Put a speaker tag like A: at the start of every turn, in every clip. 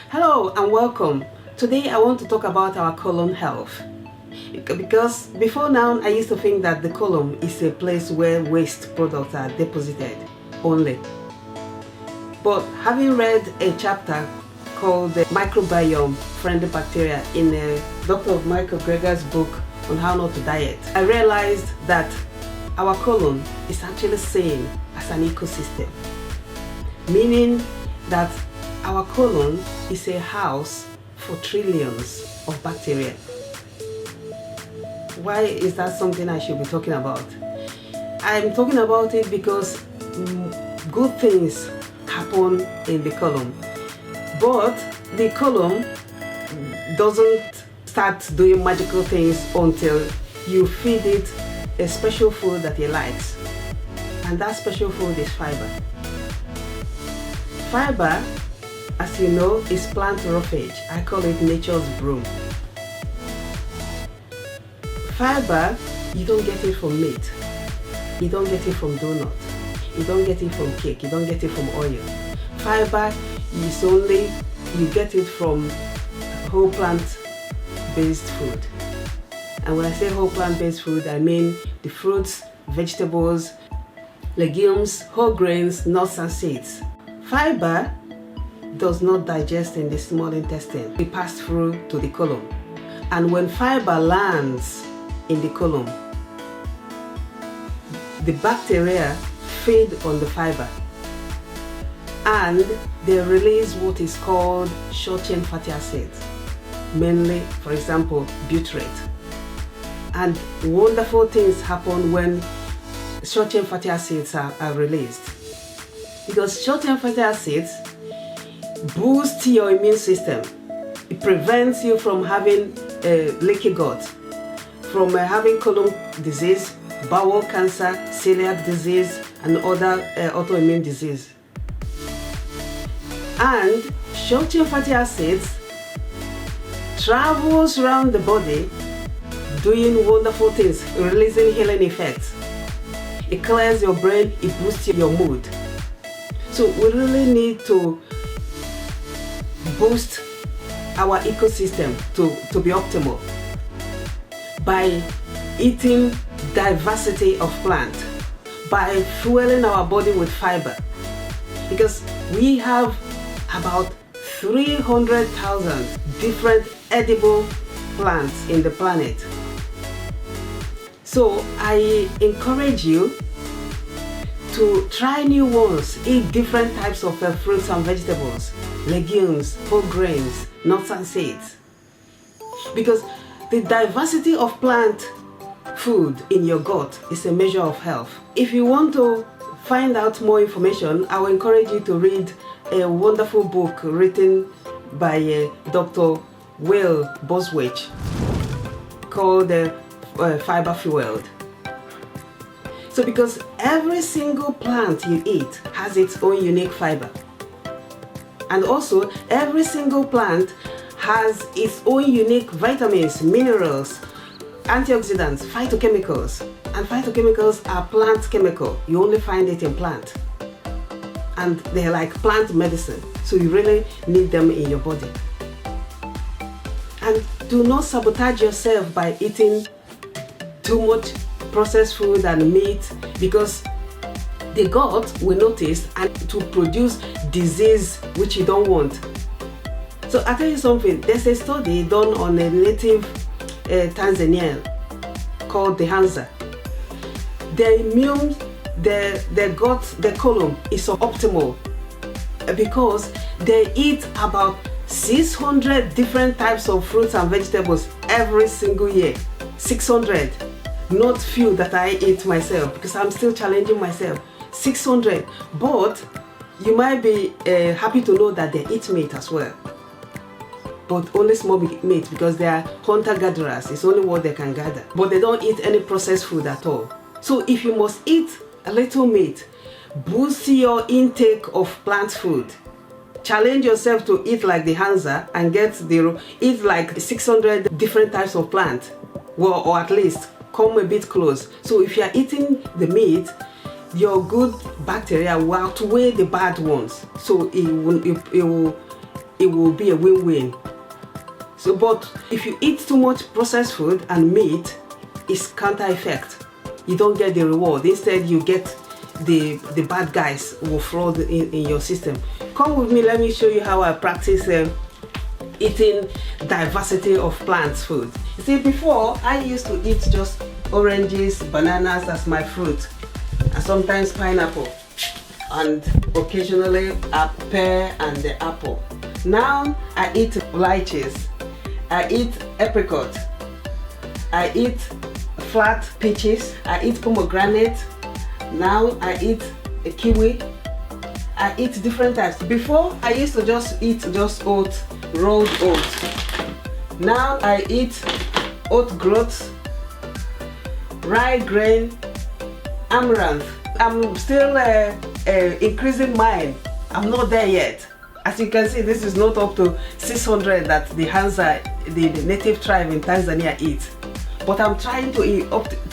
A: Hello and welcome. Today I want to talk about our colon health. Because before now I used to think that the colon is a place where waste products are deposited only. But having read a chapter called the Microbiome Friendly Bacteria in Dr. Michael Greger's book on how not to diet, I realized that our colon is actually seen as an ecosystem, meaning that our colon is a house for trillions of bacteria. Why is that something I should be talking about? I'm talking about it because good things happen in the colon, but the colon doesn't start doing magical things until you feed it a special food that it likes, and that special food is fiber. Fiber, as you know, is plant roughage. I call it nature's broom. Fiber, you don't get it from meat, you don't get it from donut, you don't get it from cake, you don't get it from oil. Fiber is only, you get it from whole plant based food. And when I say whole plant based food, I mean the fruits, vegetables, legumes, whole grains, nuts and seeds. Fiber does not digest in the small intestine. It passes through to the colon. And when fiber lands in the colon, the bacteria feed on the fiber and they release what is called short-chain fatty acids, mainly, for example, butyrate. And wonderful things happen when short-chain fatty acids are released, because short-chain fatty acids boost your immune system. It prevents you from having leaky gut, from having colon disease, bowel cancer, celiac disease, and other autoimmune disease. And short-chain fatty acids travels around the body doing wonderful things, releasing healing effects. It clears your brain, it boosts your mood. So we really need to boost our ecosystem to be optimal by eating diversity of plant, by fueling our body with fiber, because we have about 300,000 different edible plants in the planet. So I encourage you to try new ones, eat different types of fruits and vegetables, legumes, whole grains, nuts and seeds. Because the diversity of plant food in your gut is a measure of health. If you want to find out more information, I will encourage you to read a wonderful book written by Dr. Will Boswich called Fiber Fueled. So because every single plant you eat has its own unique fiber, and also every single plant has its own unique vitamins, minerals, antioxidants, phytochemicals. And phytochemicals are plant chemical. You only find it in plant. And they're like plant medicine. So you really need them in your body. And do not sabotage yourself by eating too much processed food and meat, because the gut will notice and to produce disease which you don't want. So I'll tell you something. There's a study done on a native Tanzanian called the Hadza. Their immune, their gut, their colon is optimal because they eat about 600 different types of fruits and vegetables every single year. 600, not few that I eat myself, because I'm still challenging myself. 600, but you might be happy to know that they eat meat as well, but only small meat, because they are hunter-gatherers. It's only what they can gather, but they don't eat any processed food at all. So if you must eat a little meat, boost your intake of plant food. Challenge yourself to eat like the Hadza and eat like 600 different types of plant, well, or at least come a bit close. So if you are eating the meat, your good bacteria will outweigh the bad ones. So it it will be a win-win. So, but if you eat too much processed food and meat, it's counter effect. You don't get the reward. Instead, you get the bad guys will flood in your system. Come with me, let me show you how I practice eating diversity of plants food. You see, before I used to eat just oranges, bananas as my fruit, and sometimes pineapple, and occasionally a pear and the apple. Now I eat lychees, I eat apricot, I eat flat peaches, I eat pomegranate, now I eat a kiwi, I eat different types. Before I used to just eat just oat, rolled oats. Now I eat oat groats, rye grain, amaranth. I'm still increasing mine. I'm not there yet. As you can see, this is not up to 600 that the Hadza, the native tribe in Tanzania, eat. But I'm trying to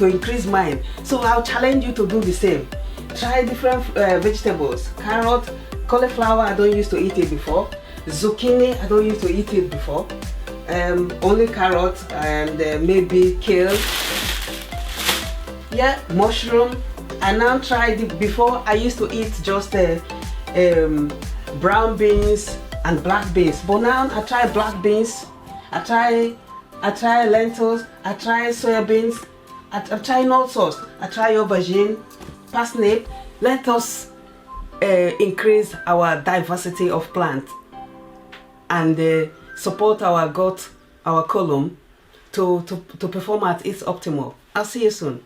A: increase mine. So I'll challenge you to do the same. Try different vegetables. Carrot, cauliflower, I don't used to eat it before. Zucchini, I don't used to eat it before. Only carrot and maybe kale. Yeah, mushroom. I now tried it. Before I used to eat just brown beans and black beans, but now I try black beans, I try lentils, I try soya beans, I try all sorts. I try aubergine, parsnip. Let us increase our diversity of plants and support our gut, our colon to perform at its optimal. I'll see you soon.